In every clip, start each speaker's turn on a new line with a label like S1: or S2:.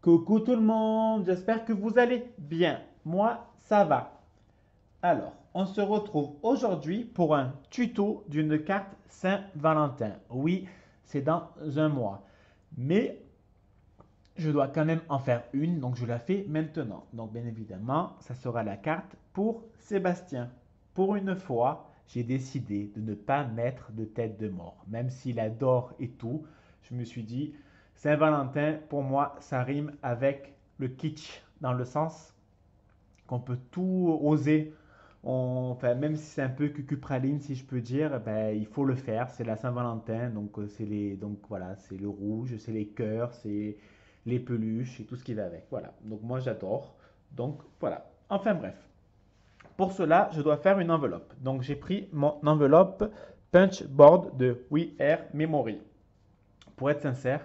S1: Coucou tout le monde, j'espère que vous allez bien. Moi, ça va. Alors, on se retrouve aujourd'hui pour un tuto d'une carte Saint-Valentin. Oui, c'est dans un mois. Mais je dois quand même en faire une, donc je la fais maintenant. Donc, bien évidemment, ça sera la carte pour Sébastien. Pour une fois, j'ai décidé de ne pas mettre de tête de mort. Même s'il adore et tout, je me suis dit, Saint-Valentin, pour moi, ça rime avec le kitsch, dans le sens qu'on peut tout oser. Enfin, même si c'est un peu cucupraline, si je peux dire, ben, il faut le faire. C'est la Saint-Valentin, donc donc voilà, c'est le rouge, c'est les cœurs, c'est les peluches et tout ce qui va avec. Voilà. Donc moi j'adore. Donc voilà. Enfin bref. Pour cela, je dois faire une enveloppe. Donc j'ai pris mon enveloppe Punchboard de We Air Memory. Pour être sincère,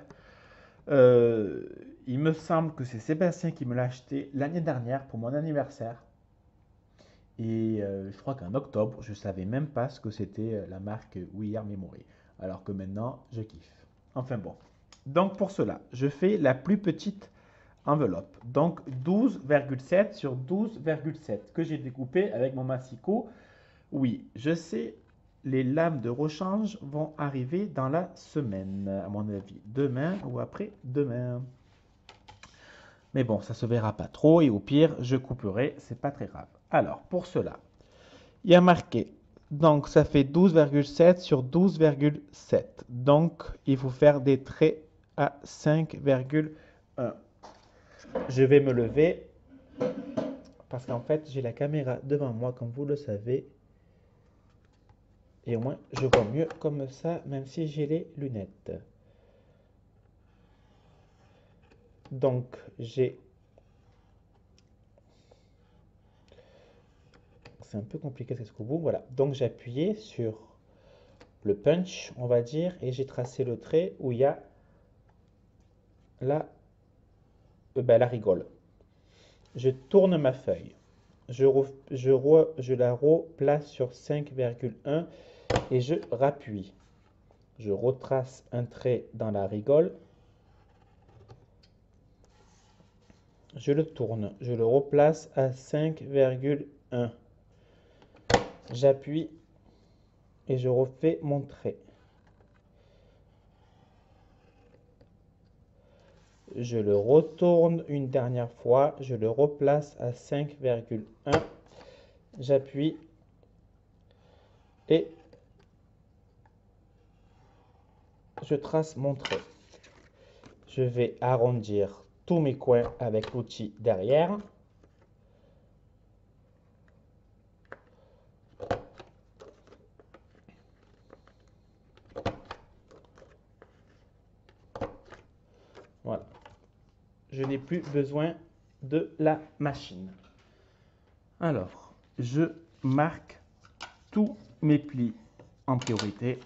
S1: euh, il me semble que c'est Sébastien qui me l'a acheté l'année dernière pour mon anniversaire. Et je crois qu'en octobre, je ne savais même pas ce que c'était la marque We Are Memory. Alors que maintenant, je kiffe. Enfin bon. Donc pour cela, je fais la plus petite enveloppe. Donc 12,7 sur 12,7 que j'ai découpé avec mon massicot. Oui, je sais, les lames de rechange vont arriver dans la semaine, à mon avis. Demain ou après-demain. Mais bon, ça se verra pas trop et au pire, je couperai, c'est pas très grave. Alors, pour cela, il y a marqué, donc ça fait 12,7 sur 12,7. Donc, il faut faire des traits à 5,1. Je vais me lever parce qu'en fait, j'ai la caméra devant moi, comme vous le savez. Et au moins, je vois mieux comme ça, même si j'ai les lunettes. Donc, c'est un peu compliqué jusqu'au bout. Voilà. Donc, j'ai appuyé sur le punch, on va dire, et j'ai tracé le trait où il y a la, la rigole. Je tourne ma feuille. Je la replace sur 5,1 et je rappuie. Je retrace un trait dans la rigole. Je le tourne. Je le replace à 5,1. J'appuie et je refais mon trait. Je le retourne une dernière fois. Je le replace à 5,1. J'appuie et je trace mon trait. Je vais arrondir tous mes coins avec l'outil derrière. Voilà. Je n'ai plus besoin de la machine. Alors, je marque tous mes plis en priorité.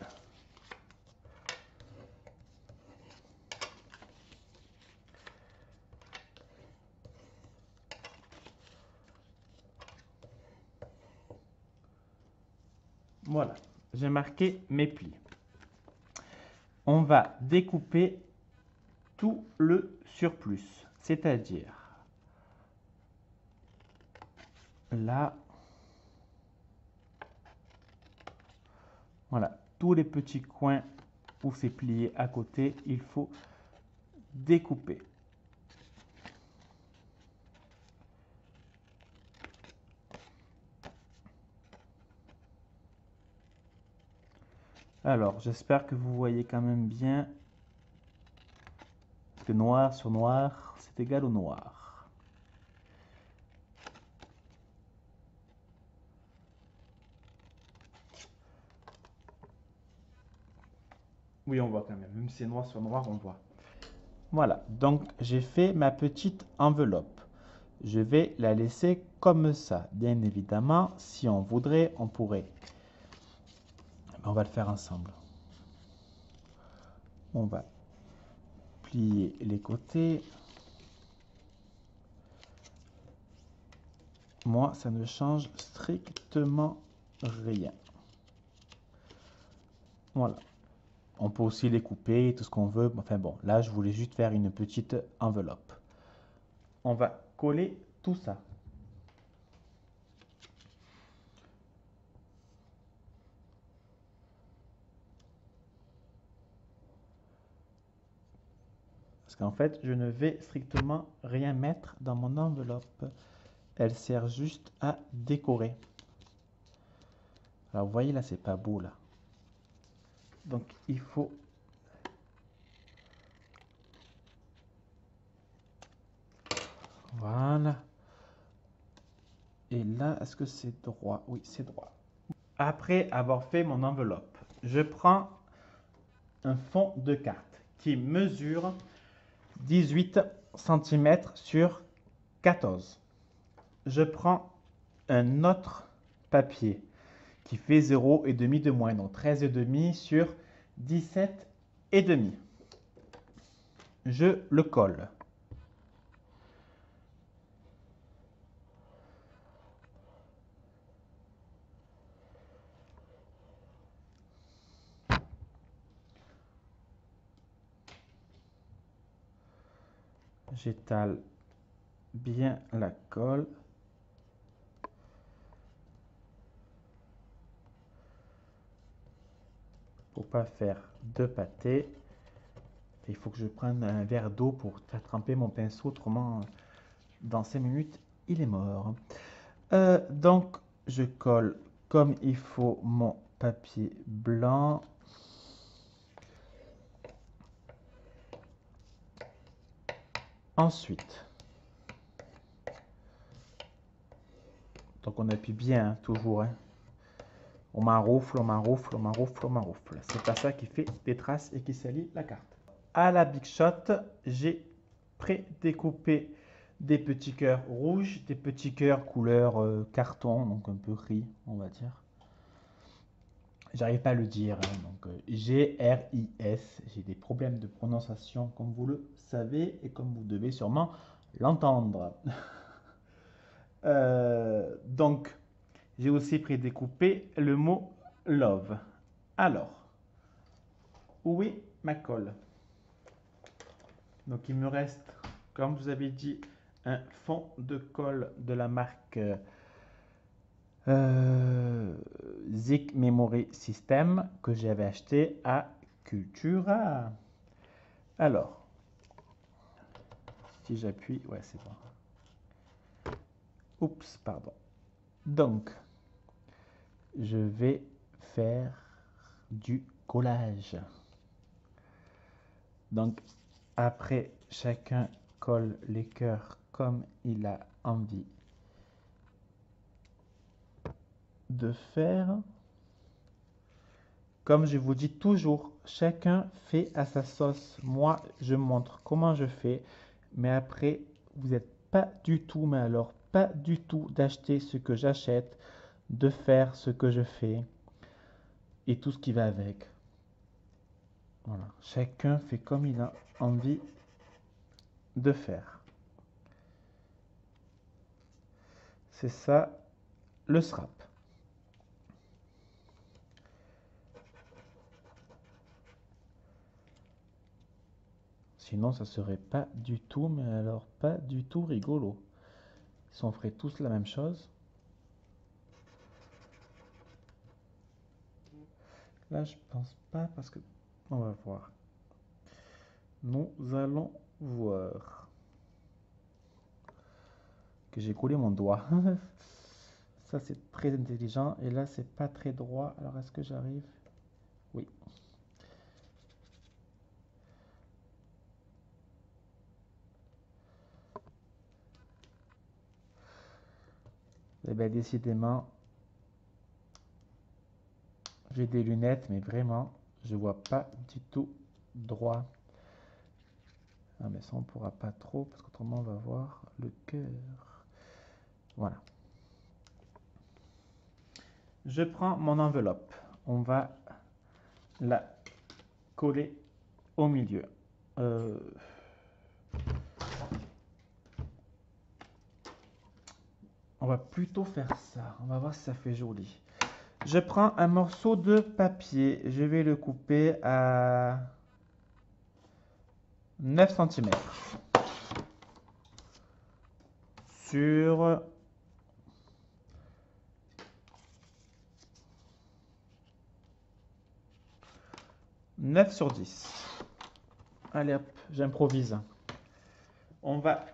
S1: Voilà, j'ai marqué mes plis. On va découper tout le surplus, c'est-à-dire là, voilà, tous les petits coins où c'est plié à côté, il faut découper. Alors, j'espère que vous voyez quand même bien que noir sur noir, c'est égal au noir. Oui, on voit quand même. Même si c'est noir sur noir, on voit. Voilà, donc j'ai fait ma petite enveloppe. Je vais la laisser comme ça. Bien évidemment, si on voudrait, on pourrait. On va le faire ensemble. On va plier les côtés. Moi, ça ne change strictement rien. Voilà. On peut aussi les couper, tout ce qu'on veut. Enfin bon, là, je voulais juste faire une petite enveloppe. on va coller tout ça. Parce qu'en fait, je ne vais strictement rien mettre dans mon enveloppe. Elle sert juste à décorer. Alors, vous voyez, là, c'est pas beau, là. Donc, il faut... Voilà. Et là, est-ce que c'est droit? Oui, c'est droit. Après avoir fait mon enveloppe, je prends un fond de carte qui mesure 18 cm sur 14. Je prends un autre papier qui fait 0,5 de moins, donc 13,5 sur 17,5. Je le colle. J'étale bien la colle. Pour pas faire de pâté. Il faut que je prenne un verre d'eau pour faire tremper mon pinceau, autrement dans 5 minutes il est mort. Donc je colle comme il faut mon papier blanc. Ensuite, donc on appuie bien, hein, toujours. Hein. On m'enroufle, on m'enroufle, on m'enroufle, on m'enroufle. C'est pas ça qui fait des traces et qui salit la carte. À la Big Shot, j'ai pré-découpé des petits cœurs rouges, des petits cœurs couleur carton, donc un peu riz, on va dire. J'arrive pas à le dire, hein, donc G-R-I-S. J'ai des problèmes de prononciation, comme vous le savez, et comme vous devez sûrement l'entendre. Donc, j'ai aussi prédécoupé le mot love. Alors, où est ma colle? Donc, il me reste, comme vous avez dit, un fond de colle de la marque Zik Memory System que j'avais acheté à Cultura. Alors, si j'appuie, ouais, c'est bon. Oups, pardon. Donc, je vais faire du collage. Donc, après, chacun colle les cœurs comme il a envie de faire. Comme je vous dis toujours, chacun fait à sa sauce. Moi, je montre comment je fais, mais après, vous n'êtes pas du tout, mais alors pas du tout d'acheter ce que j'achète, de faire ce que je fais et tout ce qui va avec. Voilà, chacun fait comme il a envie de faire. C'est ça le SRAP. Sinon, ça serait pas du tout, mais alors pas du tout rigolo. Si on ferait tous la même chose. Là, je pense pas parce que... On va voir. Nous allons voir. Que j'ai collé mon doigt. Ça, c'est très intelligent. Et là, c'est pas très droit. Alors, est-ce que j'arrive? Oui. Eh bien, décidément, j'ai des lunettes, mais vraiment, je vois pas du tout droit. Ah, mais ça, on pourra pas trop, parce qu'autrement, on va voir le cœur. Voilà. Je prends mon enveloppe. On va la coller au milieu. On va plutôt faire ça. On va voir si ça fait joli. Je prends un morceau de papier. Je vais le couper à 9 cm. sur 9 sur 10. Allez hop, j'improvise. On va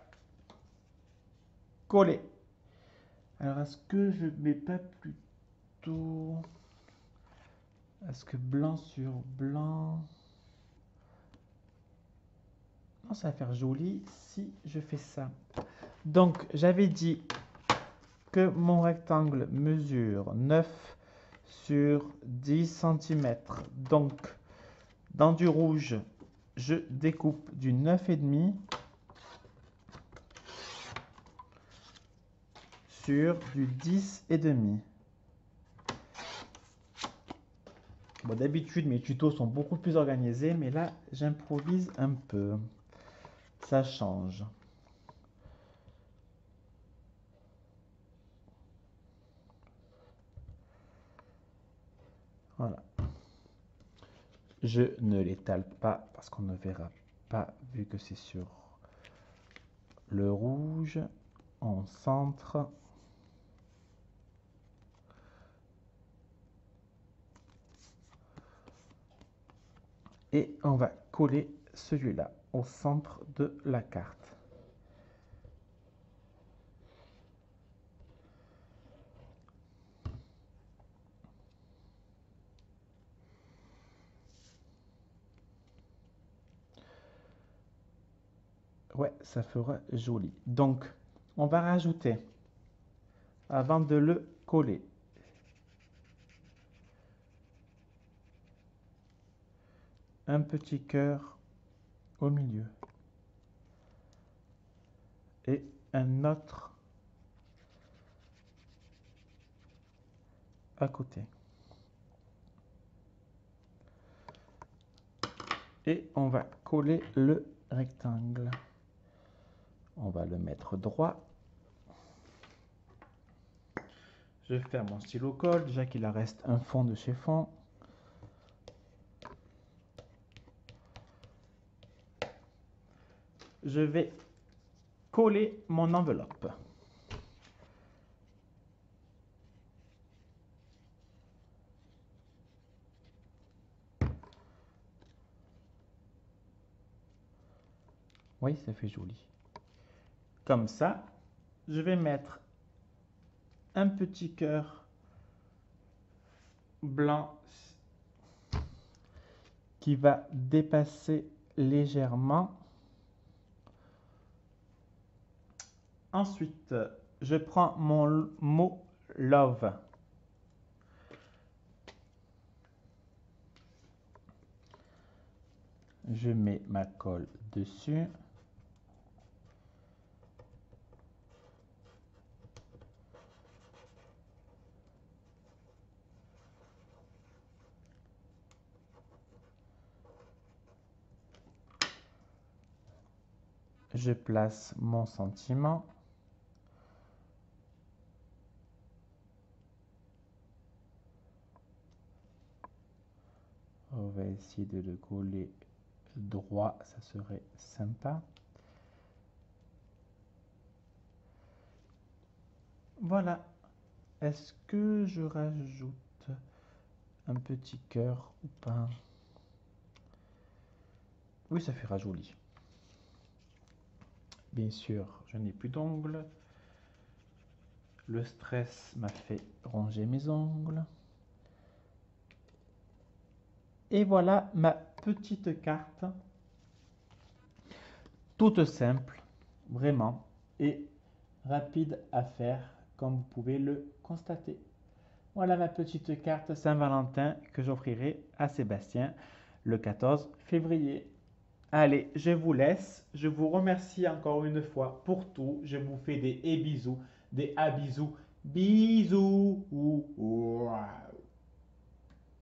S1: coller. Alors, est-ce que je mets pas plutôt... Est-ce que blanc sur blanc... Non, ça va faire joli si je fais ça. Donc, j'avais dit que mon rectangle mesure 9 sur 10 cm. Donc, dans du rouge, je découpe du 9,5 sur du 10,5. Bon, d'habitude, mes tutos sont beaucoup plus organisés, mais là, j'improvise un peu. Ça change. Voilà. Je ne l'étale pas parce qu'on ne verra pas vu que c'est sur le rouge. On centre. Et on va coller celui-là au centre de la carte. Ouais, ça fera joli. Donc, on va rajouter, avant de le coller, un petit cœur au milieu et un autre à côté. Et on va coller le rectangle. On va le mettre droit. Je vais faire mon stylo colle, déjà qu'il en reste un fond de chez fond. Je vais coller mon enveloppe. Oui, ça fait joli. Comme ça, je vais mettre un petit cœur blanc qui va dépasser légèrement. Ensuite, je prends mon mot love. Je mets ma colle dessus. Je place mon sentiment. On va essayer de le coller droit, ça serait sympa. Voilà. Est-ce que je rajoute un petit cœur ou pas? Oui, ça fera joli. Bien sûr, je n'ai plus d'ongles. Le stress m'a fait ronger mes ongles. Et voilà ma petite carte. Toute simple, vraiment, et rapide à faire, comme vous pouvez le constater. Voilà ma petite carte Saint-Valentin que j'offrirai à Sébastien le 14 février. Allez, je vous laisse. Je vous remercie encore une fois pour tout. Je vous fais des bisous, des bisous. Bisous.